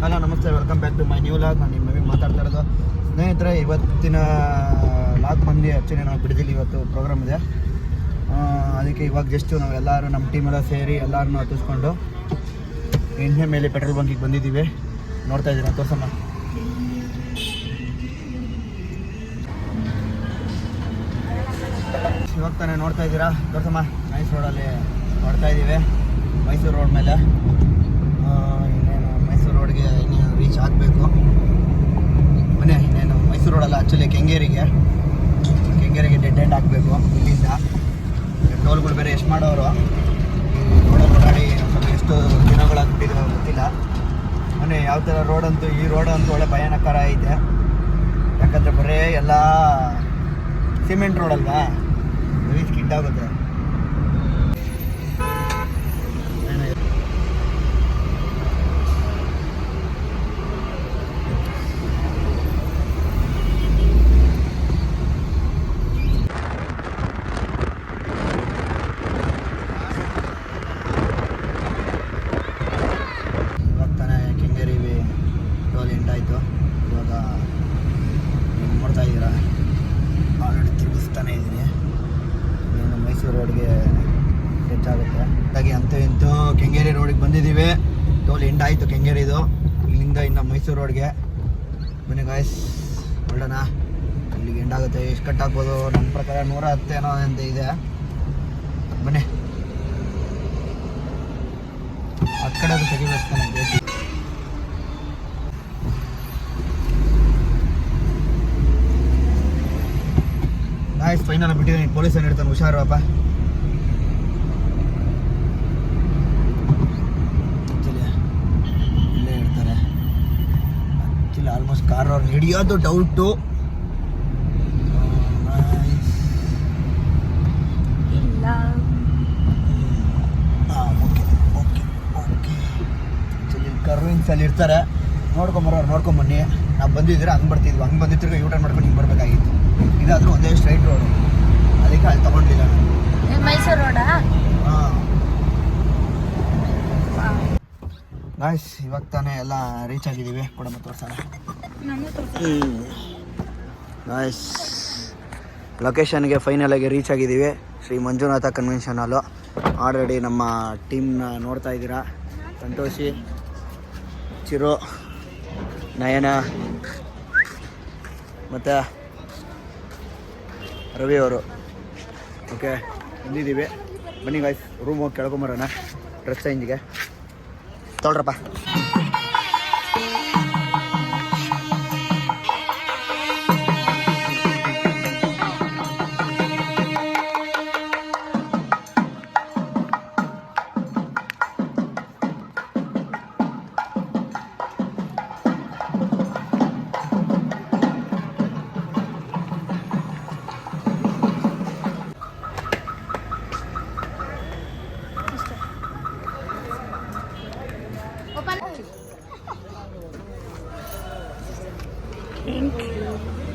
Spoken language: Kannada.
ಹಲೋ ನಮಸ್ತೆ, welcome back to my new log. ನಾನು ನಿಮ್ಮ ಮಾತಾಡ್ತಾ ಇರೋದು. ಸ್ನೇಹಿತರೆ, ಇವತ್ತಿನ ಲಾಗ್ ಬಂದು ಆ್ಯಕ್ಚುಲಿ ನಾವು ಬಿಡದಿಲ್ಲ, ಇವತ್ತು ಪ್ರೋಗ್ರಾಮ್ ಇದೆ. ಅದಕ್ಕೆ ಇವಾಗ ಜಸ್ಟು ನಾವೆಲ್ಲರೂ ನಮ್ಮ ಟೀಮೆಲ್ಲ ಸೇರಿ ಎಲ್ಲರನ್ನೂ ಹತ್ತಿಸ್ಕೊಂಡು ಎಣ್ಣೆ ಮೇಲೆ ಪೆಟ್ರೋಲ್ ಬಂಕಿಗೆ ಬಂದಿದ್ದೀವಿ. ನೋಡ್ತಾ ಇದ್ದೀರಾ, ತೋರ್ಸಮ್ಮ. ಇವಾಗ ತಾನೇ ನೋಡ್ತಾ ಇದ್ದೀರಾ, ತೋರ್ಸಮ್ಮ. ನೈಸ್ ರೋಡಲ್ಲಿ ನೋಡ್ತಾ ಇದ್ದೀವಿ, ಮೈಸೂರು ರೋಡ್ ಮೇಲೆ. ಇನ್ನೇನು ಮೈಸೂರು ರೋಡ್ಗೆ ಇನ್ನೇನು ರೀಚ್ ಆಗಬೇಕು. ಮನೆ ಇನ್ನೇನು ಮೈಸೂರು ರೋಡಲ್ಲ, ಆ್ಯಕ್ಚುಲಿ ಕೆಂಗೇರಿಗೆ ಡೆಡ್ ಎಂಡ್ ಹಾಕಬೇಕು. ಇಲ್ಲಿಂದ ಟೋಲ್ಗಳು ಬೇರೆ ಎಷ್ಟು ಮಾಡೋರು, ರೋಡಲ್ಲಿ ಓಡಾಡಿ ಸ್ವಲ್ಪ ಎಷ್ಟು ದಿನಗಳಾಗ್ಬಿಟ್ಟಿದೆ ಗೊತ್ತಿಲ್ಲ. ಮೊನ್ನೆ ಯಾವ ಥರ ರೋಡಂತೂ, ಈ ರೋಡಂತೂ ಒಳ್ಳೆ ಭಯಾನಕರ ಐತೆ. ಯಾಕಂದರೆ ಬರೀ ಎಲ್ಲ ಸಿಮೆಂಟ್ ರೋಡ್ ಅಲ್ವಾ, ಬರೀ ಸ್ಕಿಡ್ ಆಗುತ್ತೆ. ಇವಾಗ ತಾನೇ ಕೆಂಗೇರಿ ಟೋಲ್ ಎಂಟಾಯಿತು. ಇವಾಗ ನೋಡ್ತಾ ಇದ್ದೀರಾ, ಆಲ್ರೆಡಿ ತಿರುಗಿಸ್ತಾನೆ ಇದ್ದೀನಿ. ಏನು ಮೈಸೂರು ರೋಡ್ಗೆ ಟಚ್ ಆಗುತ್ತೆ. ಹಾಗಾಗಿ ಅಂತೂ ಇಂತೂ ಕೆಂಗೇರಿ ರೋಡಿಗೆ ಬಂದಿದ್ದೀವಿ. ಟೋಲ್ ಎಂಡ್ ಆಯಿತು ಕೆಂಗೇರಿದು. ಇಲ್ಲಿಂದ ಇನ್ನು ಮೈಸೂರು ರೋಡ್ಗೆ ಬನ್ನಿ ಗಾಯ್ಸ್, ಹೊರಡೋಣ. ಇಲ್ಲಿಗೆ ಎಂಡ್ ಆಗುತ್ತೆ. ಎಷ್ಟು ಕಟ್ ಆಗ್ಬೋದು? ನನ್ನ ಪ್ರಕಾರ 110 ಏನೋ ಅಂತ ಇದೆ. ಬನ್ನಿ, ಆ ಕಡೆ ಅದು ತೆಗಿಬೇಕ್ತಾನೆ ಗೇಟ್. ಗಾಯ್ಸ್, ಫೈನಲ್ ಬಿಟ್ಟಿದ್ದೀನಿ. ಪೊಲೀಸ್ ಏನು ಇರ್ತಾನೆ, ಹುಷಾರು ಅಪ್ಪ. ಇಲ್ಲೇ ಇರ್ತಾರೆ ಆ್ಯಕ್ಚುಲಿ. ಆಲ್ಮೋಸ್ಟ್ ಕಾರ್ ಅವ್ರನ್ನ ಹಿಡಿಯೋದು ಡೌಟು. ಆ್ಯಕ್ಚುಲಿ ಕರ್ವಿಂಗ್ಸಲ್ಲಿ ಇರ್ತಾರೆ. ನೋಡ್ಕೊಂಬನ್ನಿ. ನಾವು ಬಂದಿದ್ರೆ ಹಂಗೆ ಬರ್ತಿದ್ವಿ, ಹಂಗೆ ಬಂದಿದ್ರೆ ಯೂಟರ್ನ್ ಮಾಡ್ಕೊಂಡು ಹಿಂಗೆ ಬರಬೇಕಾಗಿತ್ತು. ಇದಾದರೂ ಒಂದೇ ಸ್ಟ್ರೈಟ್ ರೋಡು, ಅದಕ್ಕೆ ಅಲ್ಲಿ ತೊಗೊಂಡಿಲ್ಲ ನಾನು. ಮೈಸೂರು ರೋಡಾ? ಹಾಂ ಗಾಯ್ಸ್, ಇವಾಗ ತಾನೇ ಎಲ್ಲ ರೀಚ್ ಆಗಿದ್ದೀವಿ. ಕೊಡಮ್ಮ ತೋರ್ಸೋಣ. ಗಾಯ್ಸ್, ಲೊಕೇಶನ್ಗೆ ಫೈನಲಾಗಿ ರೀಚ್ ಆಗಿದ್ದೀವಿ. ಶ್ರೀ ಮಂಜುನಾಥ ಕನ್ವೆನ್ಷನ್ ಹಾಲು. ಆಲ್ರೆಡಿ ನಮ್ಮ ಟೀಮ್ನ ನೋಡ್ತಾ ಇದ್ದೀರಾ. ಸಂತೋಷಿ, ಚಿರು, ನಯನ ಮತ್ತು ರವಿ ಅವರು. ಓಕೆ, ಬಂದಿದ್ದೀವಿ. ಬನ್ನಿ ಗಾಯ್ಸ್, ರೂಮ್ ಹೋಗಿ ಕೇಳ್ಕೊಂಬರೋಣ. ಡ್ರೆಸ್ ಚೇಂಜ್ಗೆ ತೊಳ್ರಪ್ಪ. Thank you.